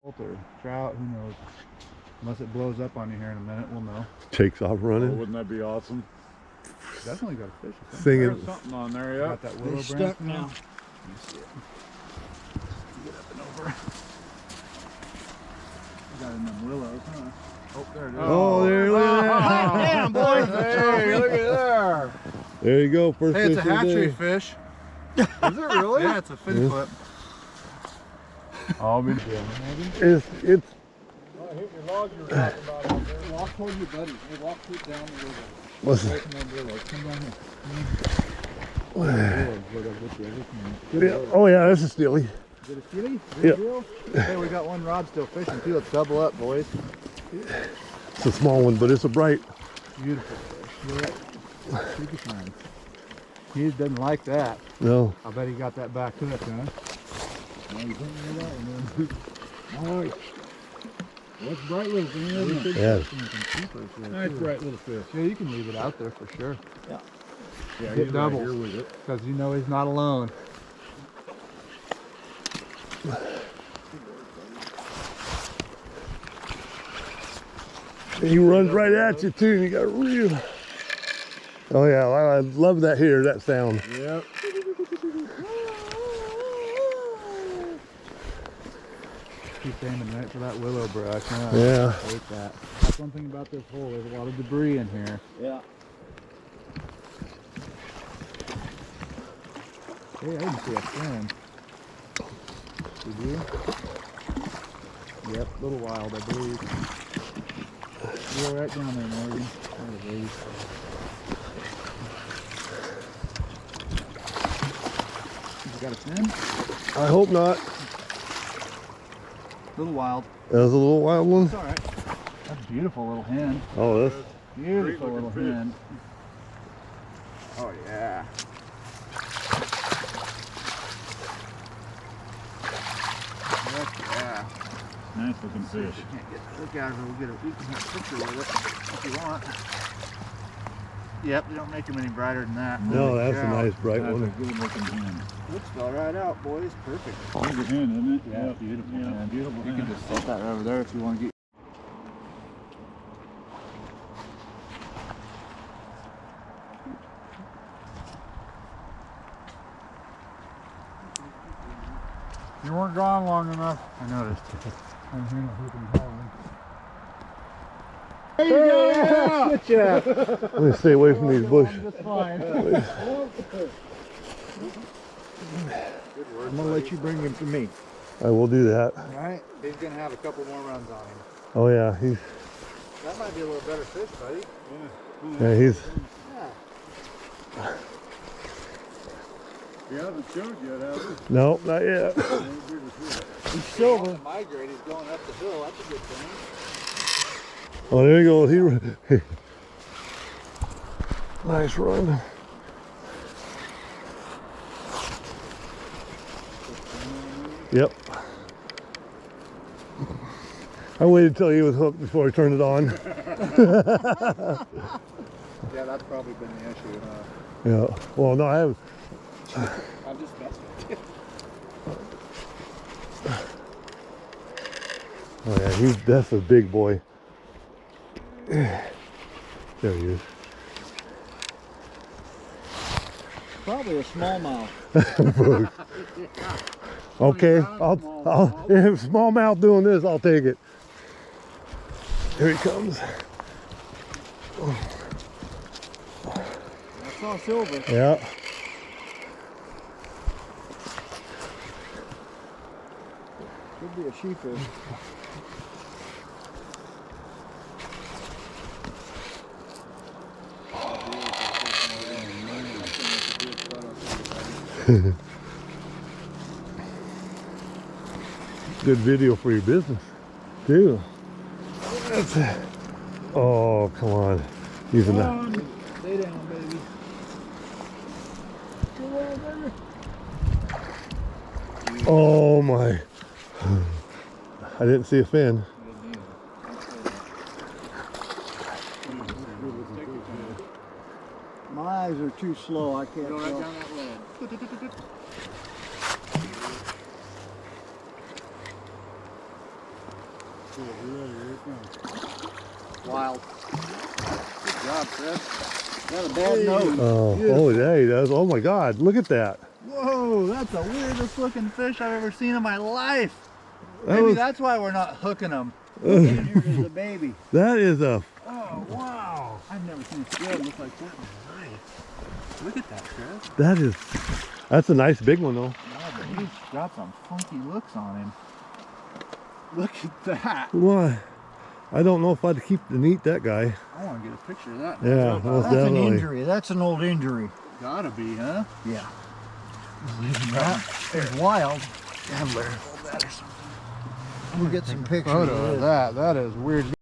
Or trout, who knows? Unless it blows up on you here in a minute, we'll know. Takes off running. Oh, wouldn't that be awesome? Definitely got a fish. There's something on there, yeah. Got that willow branch stuck now. now. Let me see it. Get up and over. Got in them willows, huh? Oh, there it is. Oh, there, look at that. Damn, boys. Hey, look at there. There you go, first Hey, fish it's a of the hatchery day. fish. Is it really? Yeah, it's a fin clip. I'll be It's I hit your log you were talking about out there. Walk toward your buddy. Hey, walk down the river. what's Away it? from them willows. Come down here. Oh yeah, that's a steely. Is it a steely? Yep. Hey, we got one rod still fishing too. Let's double up, boys. It's a small one, but it's a bright. Beautiful fish. Super fine. He doesn't like that. No. I bet he got that back hook, huh? Alright. That's bright little thing, isn't it? Yeah. Nice bright little fish. Yeah, you can leave it out there for sure. Yeah, Get he's right doubles. here with it. Because you know he's not alone. He runs right at you too. You got real. Oh yeah, I love that here. That sound. Yep. Keep aiming right for that willow brush. Huh? Yeah. I hate that. That's one thing about this hole. There's a lot of debris in here. Yeah. Hey, I didn't see a fin. Did you? Yep, a little wild, I believe. You're right down there, Morgan. There it is. You got a fin? I hope not. A little wild. That was a little wild one. It's alright. That's a beautiful little hen. Oh, that's Beautiful Great little looking fish. hen. Oh yeah. Heck yeah. Nice looking fish. Can't get look out of it. We can have a picture with it if you want. Yep, they don't make them any brighter than that. no, Holy that's a cow. nice bright That's a one. good looking hen. Looks fell right out, boys. Perfect. Good hen, isn't it? Yeah, beautiful Yeah, hen. beautiful You hen. can just set that right over there if you want to get. You weren't gone long enough. I noticed. I'm hearing a hooping and hollering. Yeah! Good job. Let me stay away from these bushes. Just fine. I'm gonna let you bring him to me. I will do that. All right. He's gonna have a couple more runs on him. Oh yeah, he's That might be a little better fish, buddy. he's Yeah. He hasn't showed yet, has he? no, not yet. He's silver. Migrate. He's going up the hill. That's a good thing. Oh, there you go. He nice run. Yep. I waited till he was hooked before I turned it on. Yeah, that's probably been the issue, huh? Yeah. Well, no, I haven't. I'm just messing with you. Oh yeah, that's a big boy. There he is. Probably a smallmouth. Okay, I'll if smallmouth doing this, I'll take it. Here he comes. I saw silver. Yeah. Could be a sheefish. Good video for your business, too. That's it. Oh, come on. Using that. Stay down, baby. Come on, baby. Oh my. I didn't see a fin. My eyes are too slow. I can't Go right tell. down that road. Wild. Good job, Fred. Got a bad nose. Oh, yeah, he does. Oh my God, look at that. Whoa, that's the weirdest looking fish I've ever seen in my life. That Maybe was- that's why we're not hooking them. Injured as a baby. That is a, Oh, wow. I've never seen a scale look like that in my life. Look at that, Chris. that's a nice big one though. Yeah, but he's got some funky looks on him. Look at that. Why? I don't know if I'd keep and eat that guy. I want to get a picture of that. Yeah, most That's definitely. an injury. That's an old injury. Gotta be, huh? Yeah. That is wild. We'll get some pictures of this. That is weird.